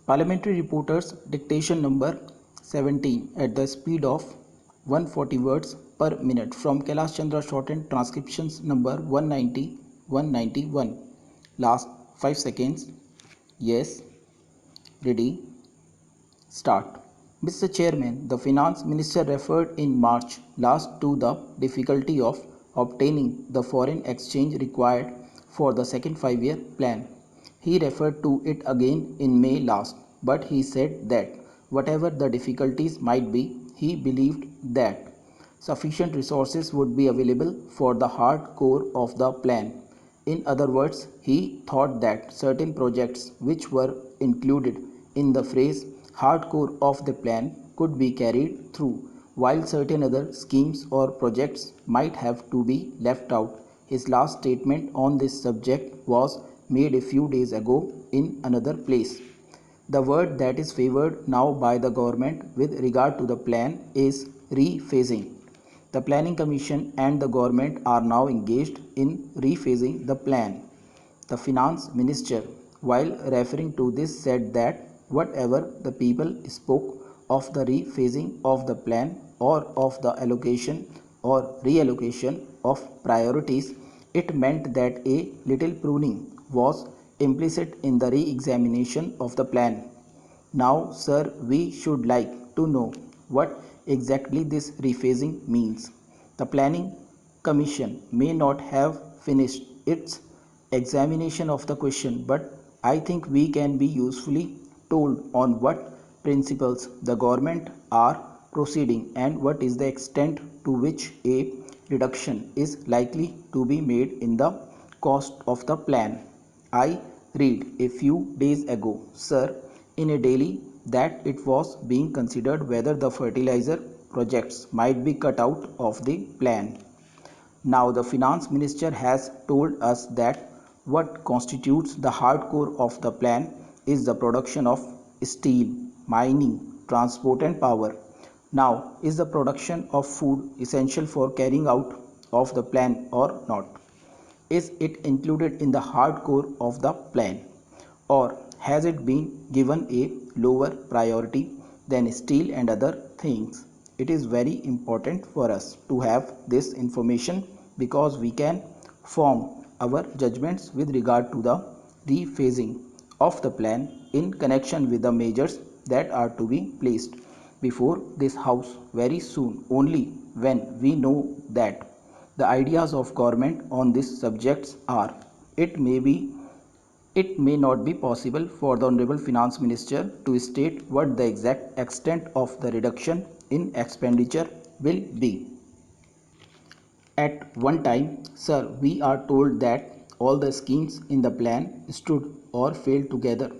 Parliamentary reporters dictation number 17 at the speed of 140 words per minute from Kailash Chandra shortened transcriptions number 190 191. Last 5 seconds. Yes. Ready. Start. Mr. Chairman, the Finance Minister referred in March last to the difficulty of obtaining the foreign exchange required for the second 5-year plan. He referred to it again in May last, but he said that whatever the difficulties might be, he believed that sufficient resources would be available for the hard core of the plan. In other words, he thought that certain projects which were included in the phrase hardcore of the plan could be carried through, while certain other schemes or projects might have to be left out. His last statement on this subject was made a few days ago in another place. The word that is favored now by the government with regard to the plan is rephasing. The Planning Commission and the government are now engaged in rephasing the plan. The Finance Minister, while referring to this, said that whatever the people spoke of the rephasing of the plan or of the allocation or reallocation of priorities, it meant that a little pruning was implicit in the re-examination of the plan. Now, sir, we should like to know what exactly this rephasing means. The Planning Commission may not have finished its examination of the question, but I think we can be usefully told on what principles the government are proceeding and what is the extent to which a reduction is likely to be made in the cost of the plan. I read a few days ago, sir, in a daily that it was being considered whether the fertilizer projects might be cut out of the plan. Now the Finance Minister has told us that what constitutes the hardcore of the plan is the production of steel, mining, transport and power. Now, is the production of food essential for carrying out of the plan or not? Is it included in the hardcore of the plan, or has it been given a lower priority than steel and other things? It is very important for us to have this information because we can form our judgments with regard to the rephasing of the plan in connection with the measures that are to be placed before this house very soon, only when we know that the ideas of government on these subjects are. It may not be possible for the Honorable Finance Minister to state what the exact extent of the reduction in expenditure will be. At one time, sir, we are told that all the schemes in the plan stood or failed together.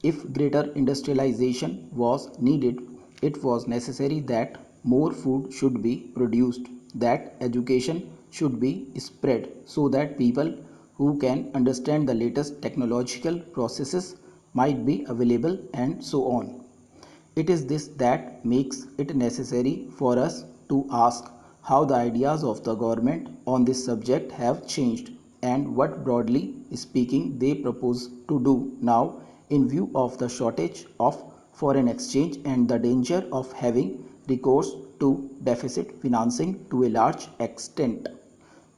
If greater industrialization was needed, it was necessary that more food should be produced, that education should be spread so that people who can understand the latest technological processes might be available and so on. It is this that makes it necessary for us to ask how the ideas of the government on this subject have changed and what broadly speaking they propose to do now in view of the shortage of foreign exchange and the danger of having recourse to deficit financing to a large extent.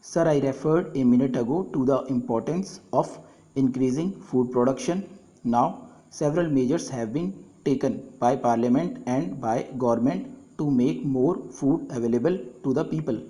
Sir, I referred a minute ago to the importance of increasing food production. Now, several measures have been taken by Parliament and by government to make more food available to the people.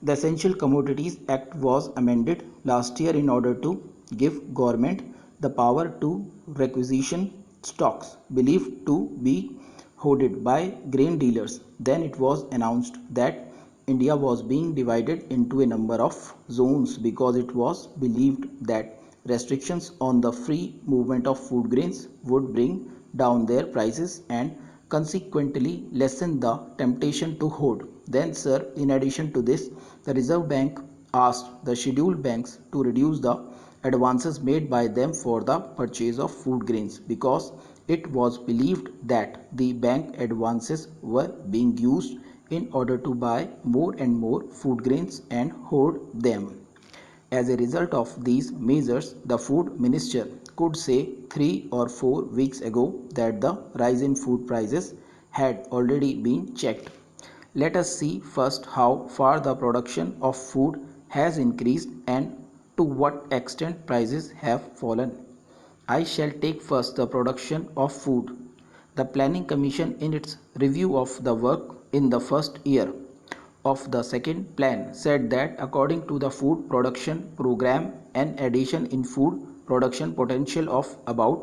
The Essential Commodities Act was amended last year in order to give government the power to requisition stocks believed to be hoarded by grain dealers. Then it was announced that India was being divided into a number of zones because it was believed that restrictions on the free movement of food grains would bring down their prices and consequently lessen the temptation to hoard. Then, sir, in addition to this, the Reserve Bank asked the scheduled banks to reduce the advances made by them for the purchase of food grains because it was believed that the bank advances were being used in order to buy more and more food grains and hoard them. As a result of these measures, the Food Minister could say 3 or 4 weeks ago that the rise in food prices had already been checked. Let us see first how far the production of food has increased and to what extent prices have fallen. I shall take first the production of food. The Planning Commission, in its review of the work in the first year of the second plan, said that according to the food production program, an addition in food production potential of about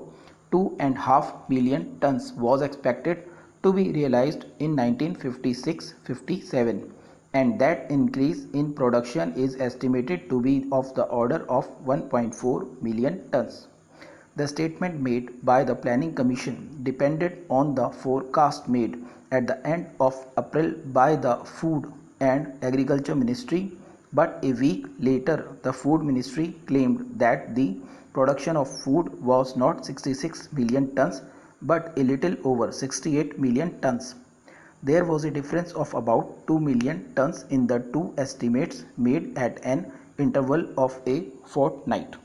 2.5 million tons was expected to be realized in 1956-57, and that increase in production is estimated to be of the order of 1.4 million tons. The statement made by the Planning Commission depended on the forecast made at the end of April by the Food and Agriculture Ministry, but a week later the Food Ministry claimed that the production of food was not 66 million tons but a little over 68 million tons. There was a difference of about 2 million tons in the two estimates made at an interval of a fortnight.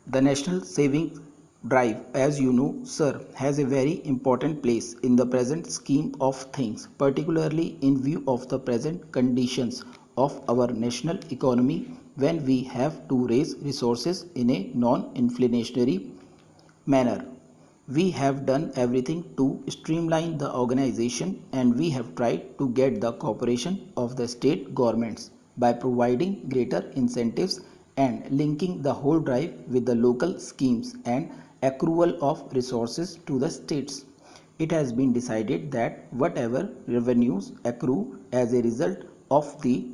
The National Savings Drive, as you know, sir, has a very important place in the present scheme of things, particularly in view of the present conditions of our national economy when we have to raise resources in a non-inflationary manner. We have done everything to streamline the organization, and we have tried to get the cooperation of the state governments by providing greater incentives and linking the whole drive with the local schemes and accrual of resources to the states. It has been decided that whatever revenues accrue as a result of the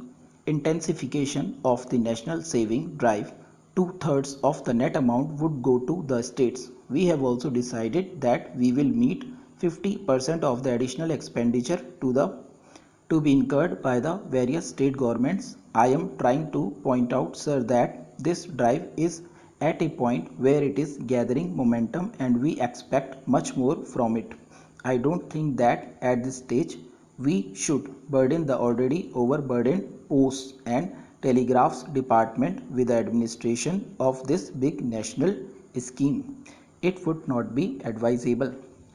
intensification of the national saving drive, two-thirds of the net amount would go to the states. We have also decided that we will meet 50% of the additional expenditure to be incurred by the various state governments. I am trying to point out, sir, that this drive is at a point where it is gathering momentum and we expect much more from it. I don't think that at this stage we should burden the already overburdened posts and telegraphs department with the administration of this big national scheme. It would not be advisable.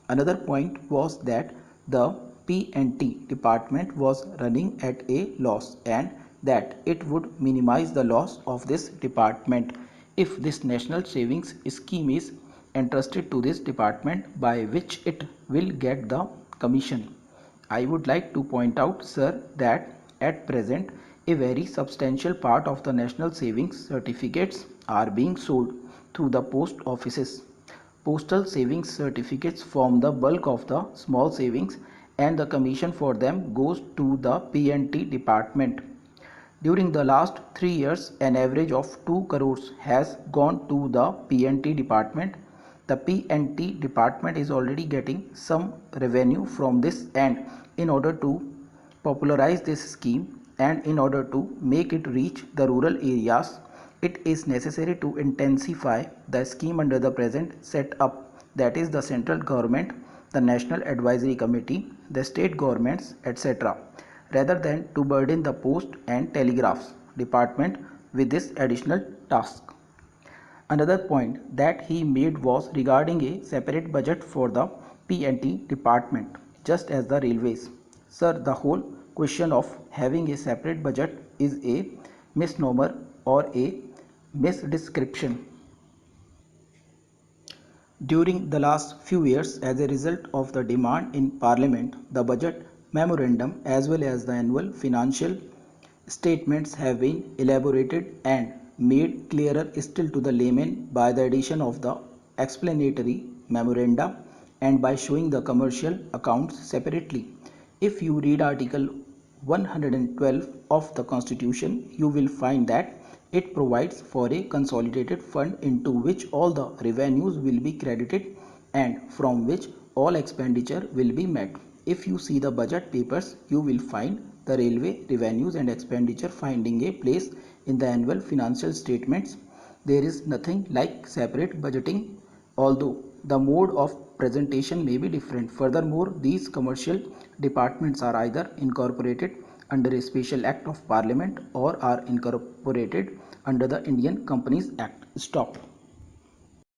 Another point was that the P&T department was running at a loss and that it would minimize the loss of this department if this national savings scheme is entrusted to this department, by which it will get the commission. I would like to point out, sir, that at present a very substantial part of the national savings certificates are being sold through the post offices. Postal savings certificates form the bulk of the small savings and the commission for them goes to the P&T department. During the last 3 years, an average of 2 crores has gone to the P&T department. The P&T department is already getting some revenue from this, and in order to popularize this scheme and in order to make it reach the rural areas, it is necessary to intensify the scheme under the present set up, that is the central government, the National Advisory Committee, the state governments, etc., rather than to burden the post and telegraphs department with this additional task. Another point that he made was regarding a separate budget for the P&T department, just as the railways. Sir, the whole question of having a separate budget is a misnomer or a misdescription. During the last few years, as a result of the demand in Parliament, the budget memorandum as well as the annual financial statements have been elaborated and made clearer still to the layman by the addition of the explanatory memoranda and by showing the commercial accounts separately. If you read Article 112 of the Constitution, you will find that it provides for a consolidated fund into which all the revenues will be credited and from which all expenditure will be met. If you see the budget papers, you will find the railway revenues and expenditure finding a place in the annual financial statements. There is nothing like separate budgeting, although the mode of presentation may be different. Furthermore, these commercial departments are either incorporated under a special act of Parliament or are incorporated under the Indian Companies Act. Stop.